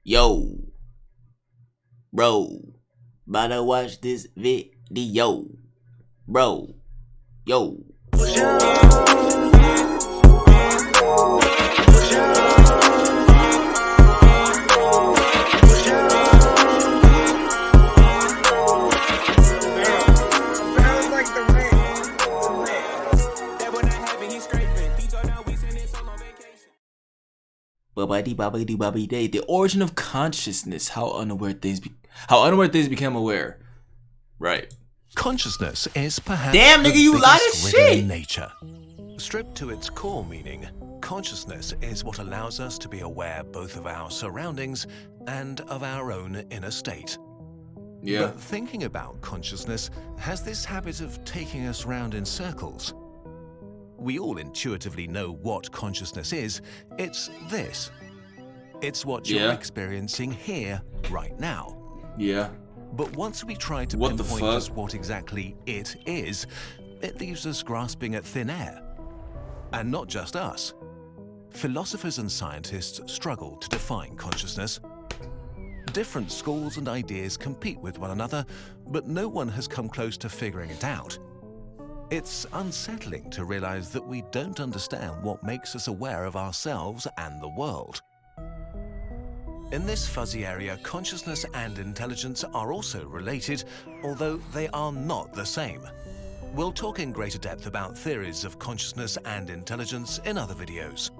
Yo, bro, about to watch this video, bro, yo. The origin of consciousness. How unaware things became aware. Right. Consciousness is perhaps damn nigga, you lied as shit. In nature. Stripped to its core meaning, consciousness is what allows us to be aware both of our surroundings and of our own inner state. Yeah. But thinking about consciousness has this habit of taking us round in circles. We all intuitively know what consciousness is. It's this. It's what you're experiencing here, right now. Yeah. But once we try to pinpoint just what exactly it is, it leaves us grasping at thin air. And not just us. Philosophers and scientists struggle to define consciousness. Different schools and ideas compete with one another, but no one has come close to figuring it out. It's unsettling to realize that we don't understand what makes us aware of ourselves and the world. In this fuzzy area, consciousness and intelligence are also related, although they are not the same. We'll talk in greater depth about theories of consciousness and intelligence in other videos.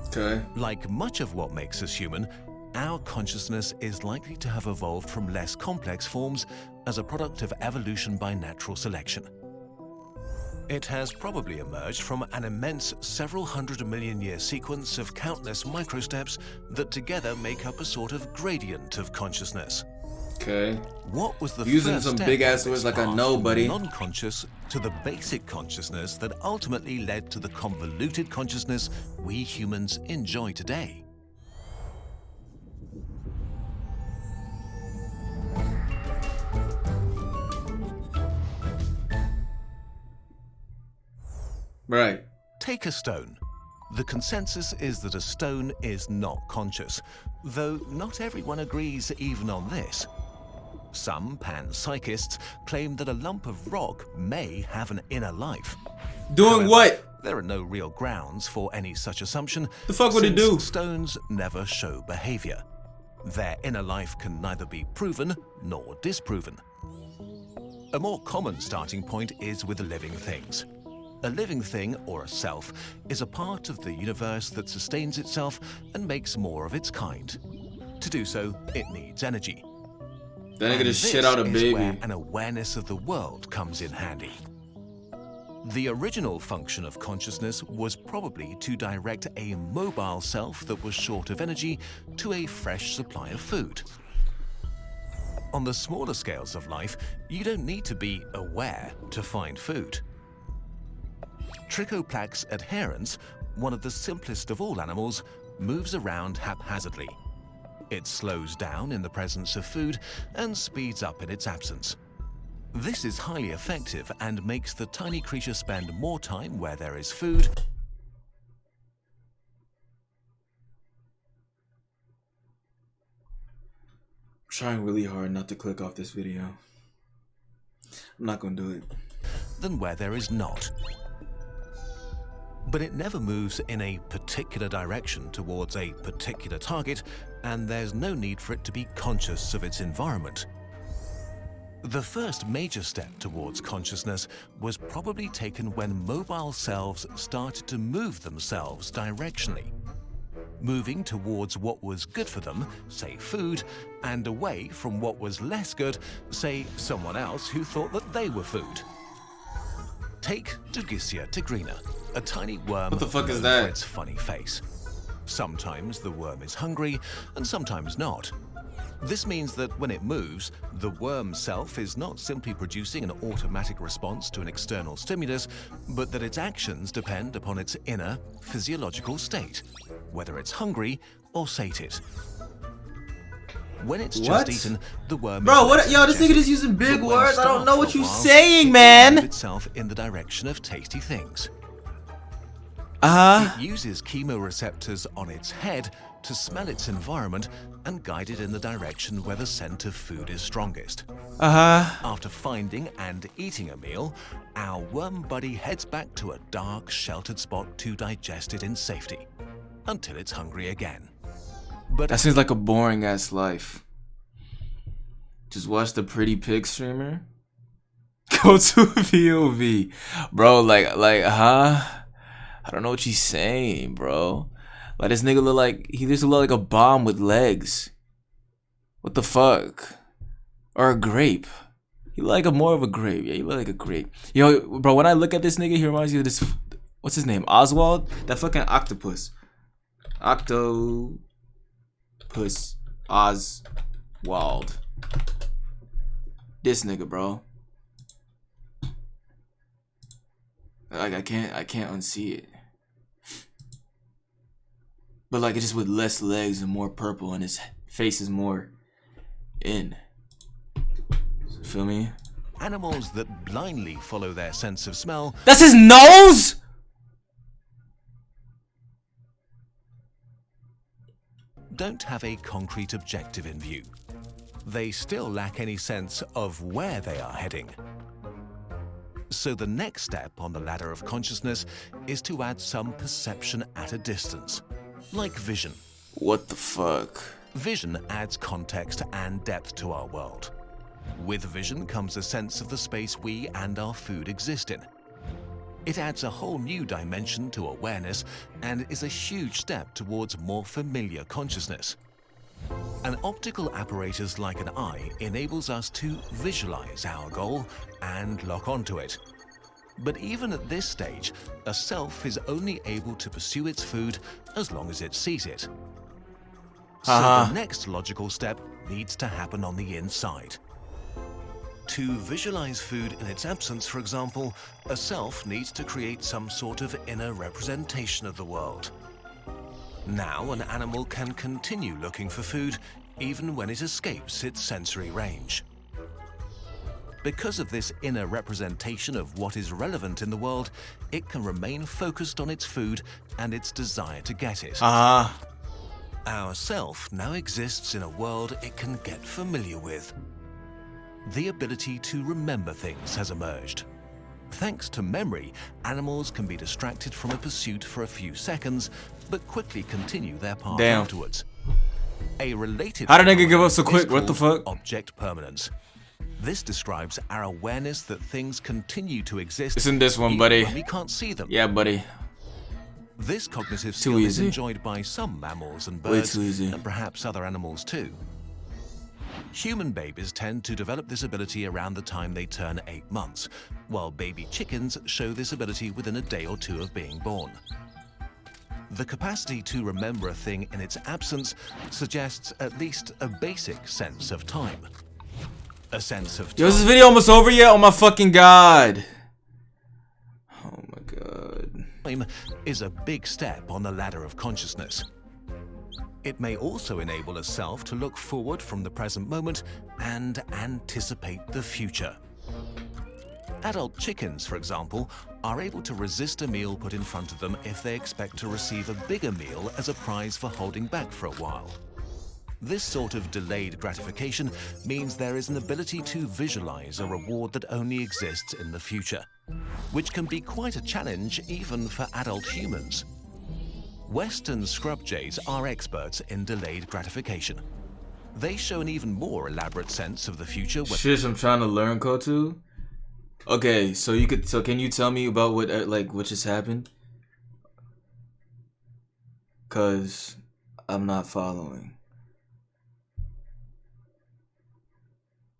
Okay. Like much of what makes us human, our consciousness is likely to have evolved from less complex forms as a product of evolution by natural selection. It has probably emerged from an immense several hundred million year sequence of countless microsteps that together make up a sort of gradient of consciousness. Okay. What was the using first some step big ass words like I know, buddy? Non-conscious to the basic consciousness that ultimately led to the convoluted consciousness we humans enjoy today. Right. Take a stone. The consensus is that a stone is not conscious, though not everyone agrees even on this. Some panpsychists claim that a lump of rock may have an inner life. Doing However, what? There are no real grounds for any such assumption. The fuck would it do? Stones never show behavior. Their inner life can neither be proven nor disproven. A more common starting point is with living things. A living thing, or a self, is a part of the universe that sustains itself and makes more of its kind. To do so, it needs energy. That nigga just shit out a baby. Where an awareness of the world comes in handy. The original function of consciousness was probably to direct a mobile self that was short of energy to a fresh supply of food. On the smaller scales of life, you don't need to be aware to find food. Trichoplax adherens, one of the simplest of all animals, moves around haphazardly. It slows down in the presence of food and speeds up in its absence. This is highly effective and makes the tiny creature spend more time where there is food. I'm trying really hard not to click off this video. I'm not gonna do it. Than where there is not. But it never moves in a particular direction towards a particular target, and there's no need for it to be conscious of its environment. The first major step towards consciousness was probably taken when mobile selves started to move themselves directionally, moving towards what was good for them, say food, and away from what was less good, say someone else who thought that they were food. Take Dugicia tigrina, a tiny worm. What the fuck is known that? for its funny face. Sometimes the worm is hungry, and sometimes not. This means that when it moves, the worm self is not simply producing an automatic response to an external stimulus, but that its actions depend upon its inner physiological state, whether it's hungry or sated. When it's just eaten, the worm. Bro, what? Yo, this nigga just using big words. I don't know what you saying, man. Itself in the direction of tasty things. It uses chemoreceptors on its head to smell its environment and guide it in the direction where the scent of food is strongest. After finding and eating a meal, our worm buddy heads back to a dark, sheltered spot to digest it in safety, until it's hungry again. But that seems like a boring ass life. Just watch the pretty pig streamer. Go to POV. Bro, like, I don't know what you're saying, bro. Like, this nigga look like, he just look like a bomb with legs. What the fuck? Or a grape. He look like more of a grape. Yeah, he look like a grape. Yo, bro, when I look at this nigga, he reminds me of this, what's his name? Oswald? That fucking octopus. Octopus. Oswald. This nigga, bro. Like, I can't unsee it. But like, it's just with less legs and more purple, and his face is more in. Feel me? Animals that blindly follow their sense of smell. That's his nose? Don't have a concrete objective in view. They still lack any sense of where they are heading. So the next step on the ladder of consciousness is to add some perception at a distance, like vision. What the fuck? Vision adds context and depth to our world. With vision comes a sense of the space we and our food exist in. It adds a whole new dimension to awareness and is a huge step towards more familiar consciousness. An optical apparatus like an eye enables us to visualize our goal and lock onto it. But even at this stage, a self is only able to pursue its food as long as it sees it. So the next logical step needs to happen on the inside. To visualize food in its absence, for example, a self needs to create some sort of inner representation of the world. Now an animal can continue looking for food even when it escapes its sensory range. Because of this inner representation of what is relevant in the world, it can remain focused on its food and its desire to get it. Our self now exists in a world it can get familiar with. The ability to remember things has emerged. Thanks to memory, animals can be distracted from a pursuit for a few seconds, but quickly continue their path afterwards. A related How did nigga give up so quick? What the fuck? Object permanence. This describes our awareness that things continue to exist. It's in this one, buddy. When we can't see them. Yeah, buddy. This cognitive skill is enjoyed by some mammals and birds, and perhaps other animals too. Human babies tend to develop this ability around the time they turn 8 months, while baby chickens show this ability within a day or two of being born. The capacity to remember a thing in its absence suggests at least a basic sense of time. A sense of time. Yo, is this video almost over yet? Oh my fucking god. Oh my god. Time is a big step on the ladder of consciousness. It may also enable a self to look forward from the present moment and anticipate the future. Adult chickens, for example, are able to resist a meal put in front of them if they expect to receive a bigger meal as a prize for holding back for a while. This sort of delayed gratification means there is an ability to visualize a reward that only exists in the future, which can be quite a challenge even for adult humans. Western scrub jays are experts in delayed gratification. They show an even more elaborate sense of the future. Shit, I'm trying to learn Kotu. Okay, so can you tell me about what just happened? Cause I'm not following.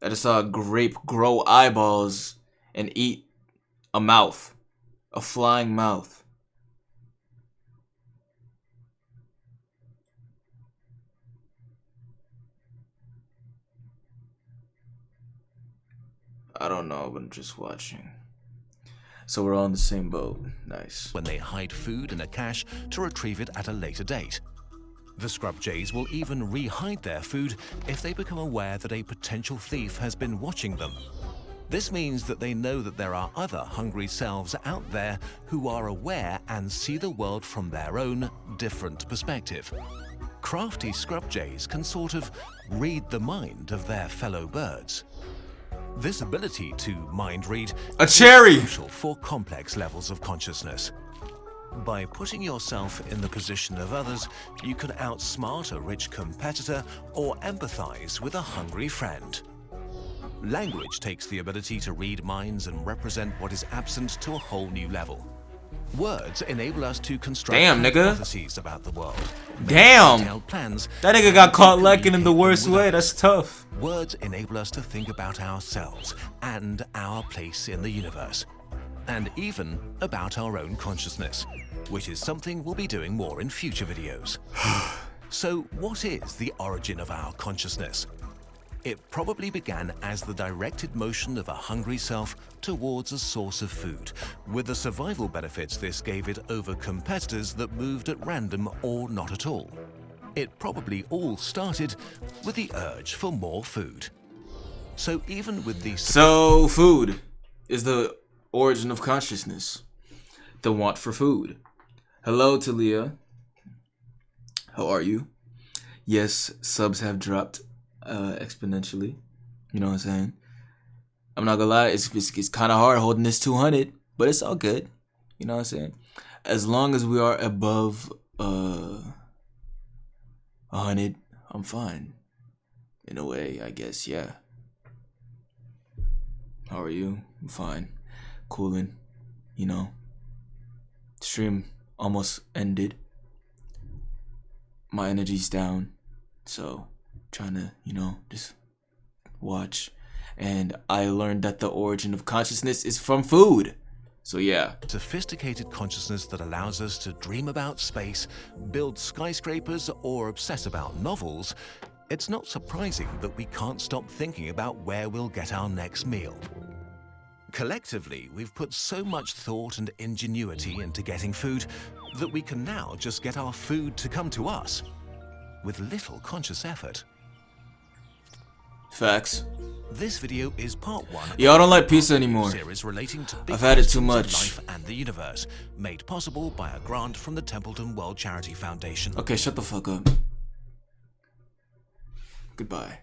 I just saw a grape grow eyeballs and eat a mouth, a flying mouth. I don't know, but I'm just watching. So we're all in the same boat. Nice. When they hide food in a cache to retrieve it at a later date. The scrub jays will even re-hide their food if they become aware that a potential thief has been watching them. This means that they know that there are other hungry selves out there who are aware and see the world from their own different perspective. Crafty scrub jays can sort of read the mind of their fellow birds. This ability to mind read a cherry is crucial for complex levels of consciousness. By putting yourself in the position of others, you can outsmart a rich competitor or empathize with a hungry friend. Language takes the ability to read minds and represent what is absent to a whole new level. Words enable us to construct hypotheses about the world. Detailed plans. That nigga got caught lacking in the worst way. That's tough. Words enable us to think about ourselves and our place in the universe, and even about our own consciousness, which is something we'll be doing more in future videos. So, what is the origin of our consciousness? It probably began as the directed motion of a hungry self towards a source of food, with the survival benefits this gave it over competitors that moved at random or not at all. It probably all started with the urge for more food. So even with these... So food is the origin of consciousness. The want for food. Hello, Talia. How are you? Yes, subs have dropped exponentially. You know what I'm saying? I'm not gonna lie, it's kind of hard holding this 200, but it's all good. You know what I'm saying? As long as we are above 100, I'm fine. In a way, I guess, yeah. How are you? I'm fine. Cooling. You know. Stream almost ended. My energy's down. So, trying to, you know, just watch. And I learned that the origin of consciousness is from food. So yeah. Sophisticated consciousness that allows us to dream about space, build skyscrapers, or obsess about novels, it's not surprising that we can't stop thinking about where we'll get our next meal. Collectively, we've put so much thought and ingenuity into getting food that we can now just get our food to come to us with little conscious effort. Facts. This video is part 1. Yo, I don't like pizza anymore. Series relating to big I've had it too questions of much. Life and the universe, made possible by a grant from the Templeton World Charity Foundation. Okay, shut the fuck up. Goodbye.